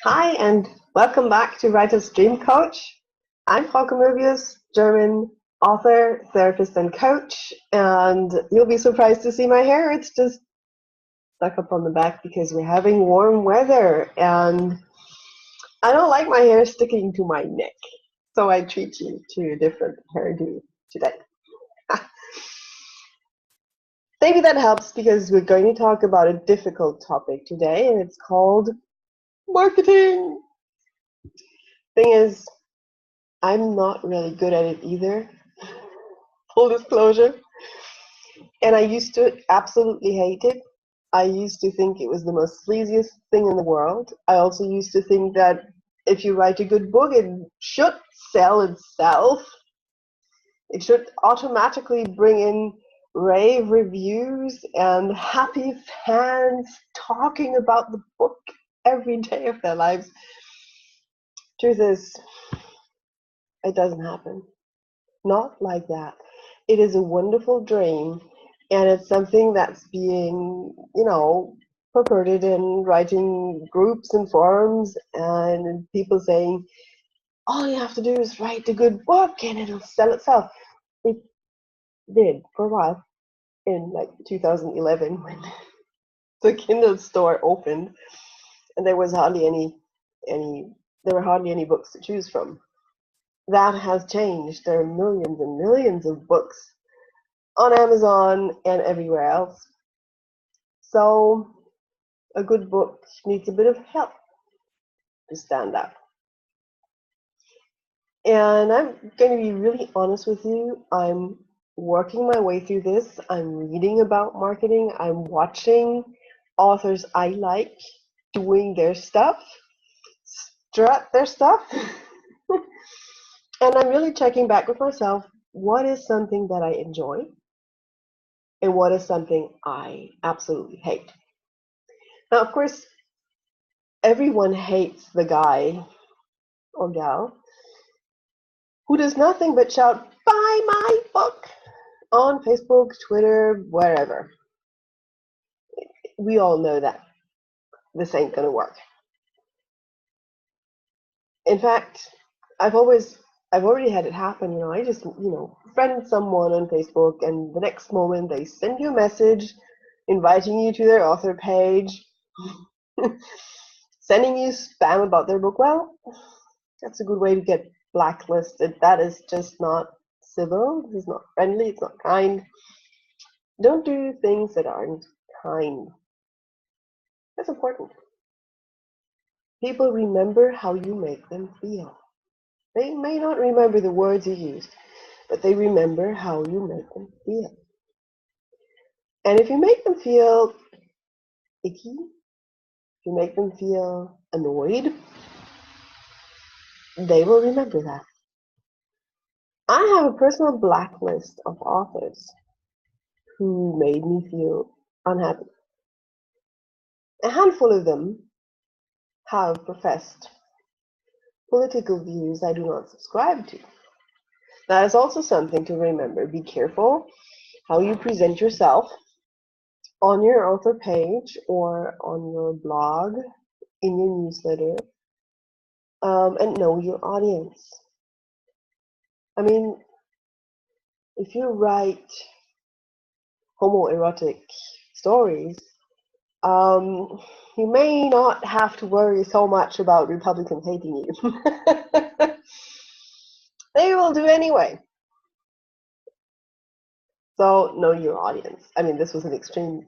Hi, and welcome back to Writer's Dream Coach. I'm Frauke Möbius, German author, therapist, and coach. And you'll be surprised to see my hair. It's just stuck up on the back because we're having warm weather. And I don't like my hair sticking to my neck. So I treat you to a different hairdo today. Maybe that helps because we're going to talk about a difficult topic today, and it's called marketing. Thing is, I'm not really good at it either, full disclosure. And I used to absolutely hate it. I used to think it was the most sleaziest thing in the world. I also used to think that if you write a good book, it should sell itself. It should automatically bring in rave reviews and happy fans talking about the book every day of their lives. Truth is, it doesn't happen. Not like that. It is a wonderful dream, and it's something that's being, purported in writing groups and forums, and people saying, all you have to do is write a good book and it'll sell itself. It did for a while in like 2011 when the Kindle store opened, and there was hardly any there were hardly any books to choose from. That has changed. There are millions and millions of books on Amazon and everywhere else. So a good book needs a bit of help to stand up. And I'm going to be really honest with you. I'm working my way through this. I'm reading about marketing. I'm watching authors I like doing their stuff, strut their stuff. And I'm really checking back with myself, what is something that I enjoy and what is something I absolutely hate. Now, of course, everyone hates the guy or gal who does nothing but shout, buy my book on Facebook, Twitter, wherever. We all know that this ain't gonna work. In fact, I've already had it happen. I just friend someone on Facebook, and the next moment they send you a message inviting you to their author page, sending you spam about their book. Well, that's a good way to get blacklisted. That is just not civil. This is not friendly. It's not kind. Don't do things that aren't kind. That's important. People remember how you make them feel. They may not remember the words you used, but they remember how you make them feel. And if you make them feel icky, if you make them feel annoyed, they will remember that. I have a personal blacklist of authors who made me feel unhappy. A handful of them have professed political views I do not subscribe to. That is also something to remember. Be careful how you present yourself on your author page or on your blog, in your newsletter, and know your audience. I mean, if you write homoerotic stories, you may not have to worry so much about Republicans hating you. They will do anyway. So know your audience. I mean, this was an extreme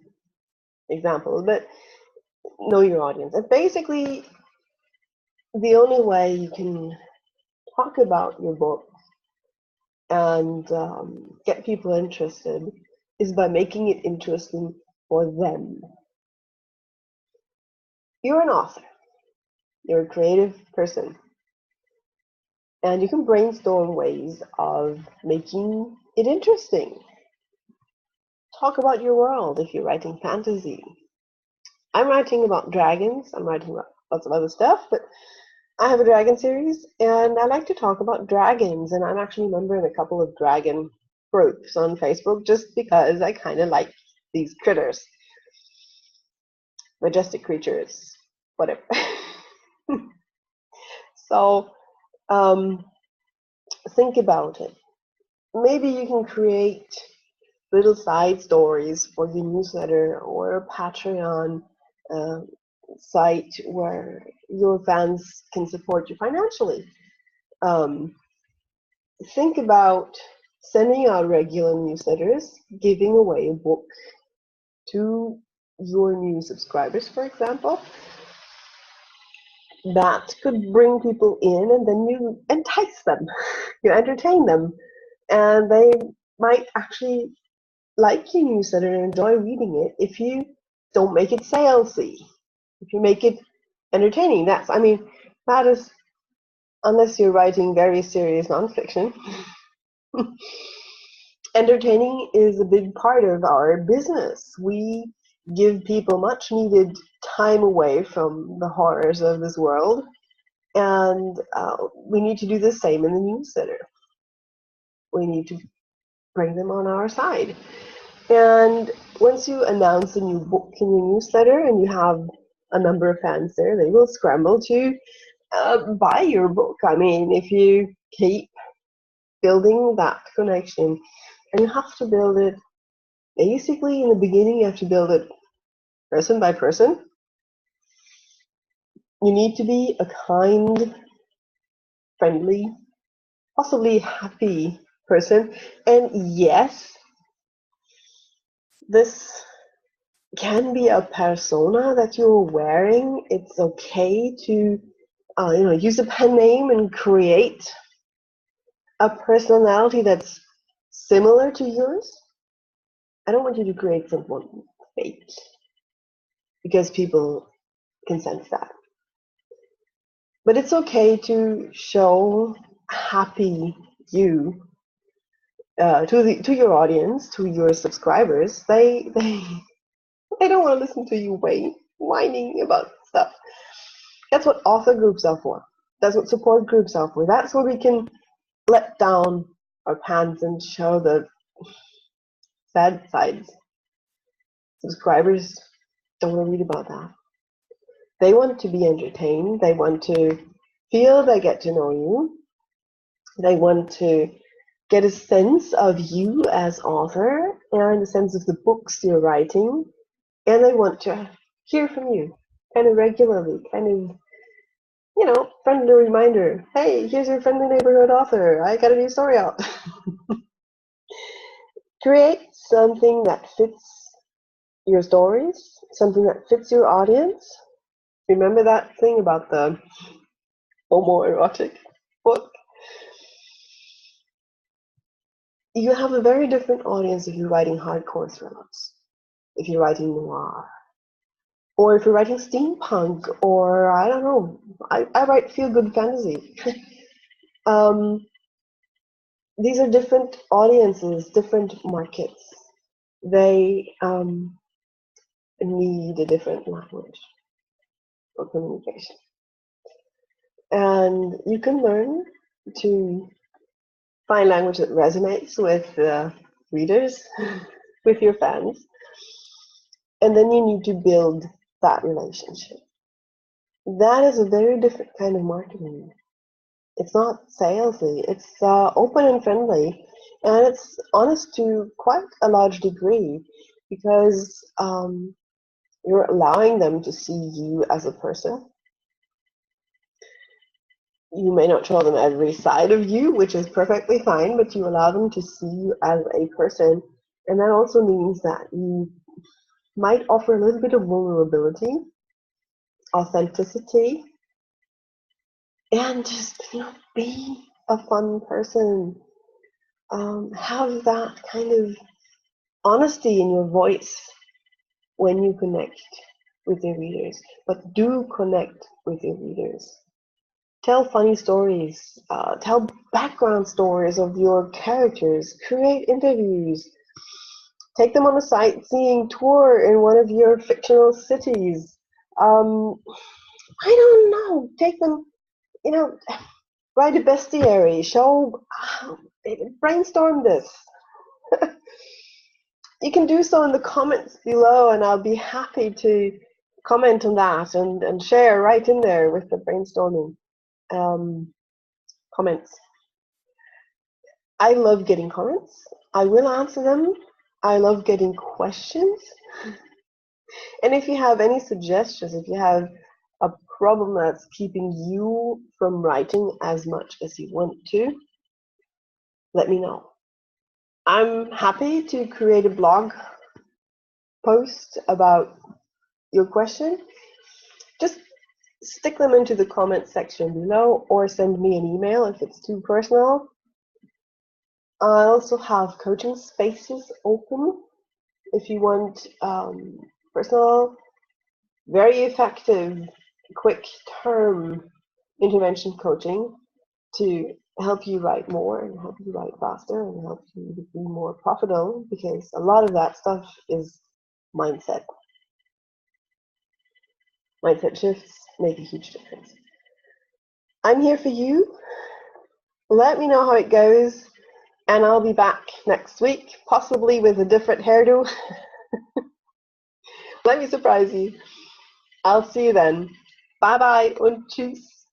example, but know your audience. And basically, the only way you can talk about your book and get people interested is by making it interesting for them. You're an author. You're a creative person. And you can brainstorm ways of making it interesting. Talk about your world if you're writing fantasy. I'm writing about dragons. I'm writing about lots of other stuff, but I have a dragon series, and I like to talk about dragons, and I'm actually a member in a couple of dragon groups on Facebook just because I kind of like these critters. Majestic creatures, whatever. So think about it. Maybe you can create little side stories for your newsletter or a Patreon uh, site where your fans can support you financially. Um, think about sending out regular newsletters, giving away a book to your new subscribers, for example. That could bring people in, and then you entice them, you entertain them, and they might actually like your newsletter and enjoy reading it if you don't make it salesy, if you make it entertaining. That is, unless you're writing very serious nonfiction. Entertaining is a big part of our business. We give people much needed time away from the horrors of this world, and we need to do the same in the newsletter. We need to bring them on our side. And once you announce a new book in your newsletter and you have a number of fans there, they will scramble to buy your book. If you keep building that connection, and you have to build it, basically in the beginning, you have to build it person by person. You need to be a kind, friendly, possibly happy person. And yes, this can be a persona that you're wearing. It's okay to use a pen name and create a personality that's similar to yours. I don't want you to create someone fake, because people can sense that. But it's okay to show happy you to your audience, to your subscribers. They don't want to listen to you whining about stuff. That's what author groups are for. That's what support groups are for. That's where we can let down our pants and show the sad sides. Subscribers don't want to read about that. They want to be entertained. They want to feel they get to know you. They want to get a sense of you as author and a sense of the books you're writing. And they want to hear from you kind of regularly, friendly reminder. Hey, here's your friendly neighborhood author. I got a new story out. Create something that fits your stories, something that fits your audience. Remember that thing about the homoerotic book? You have a very different audience if you're writing hardcore thrillers, if you're writing noir, or if you're writing steampunk, or I don't know, I write feel-good fantasy. These are different audiences, different markets. They need a different language for communication. And you can learn to find language that resonates with readers, with your fans. And then you need to build that relationship. That is a very different kind of marketing. It's not salesy. It's open and friendly, and it's honest to quite a large degree, because you're allowing them to see you as a person. You may not show them every side of you, which is perfectly fine, but you allow them to see you as a person. And that also means that you might offer a little bit of vulnerability, authenticity, and just be a fun person. Have that kind of honesty in your voice when you connect with your readers, but do connect with your readers. Tell funny stories, tell background stories of your characters, create interviews, take them on a sightseeing tour in one of your fictional cities. I don't know, take them, write a bestiary, brainstorm this. You can do so in the comments below, and I'll be happy to comment on that and share right in there with the brainstorming comments. I love getting comments. I will answer them. I love getting questions. And if you have any suggestions, if you have a problem that's keeping you from writing as much as you want to, let me know. I'm happy to create a blog post about your question. Just stick them into the comment section below or send me an email if it's too personal. I also have coaching spaces open if you want personal, very effective, quick term intervention coaching to help you write more and help you write faster and help you to be more profitable, because a lot of that stuff is mindset. Mindset shifts make a huge difference. I'm here for you. Let me know how it goes, and I'll be back next week, possibly with a different hairdo. Let me surprise you. I'll see you then. Bye bye und tschüss.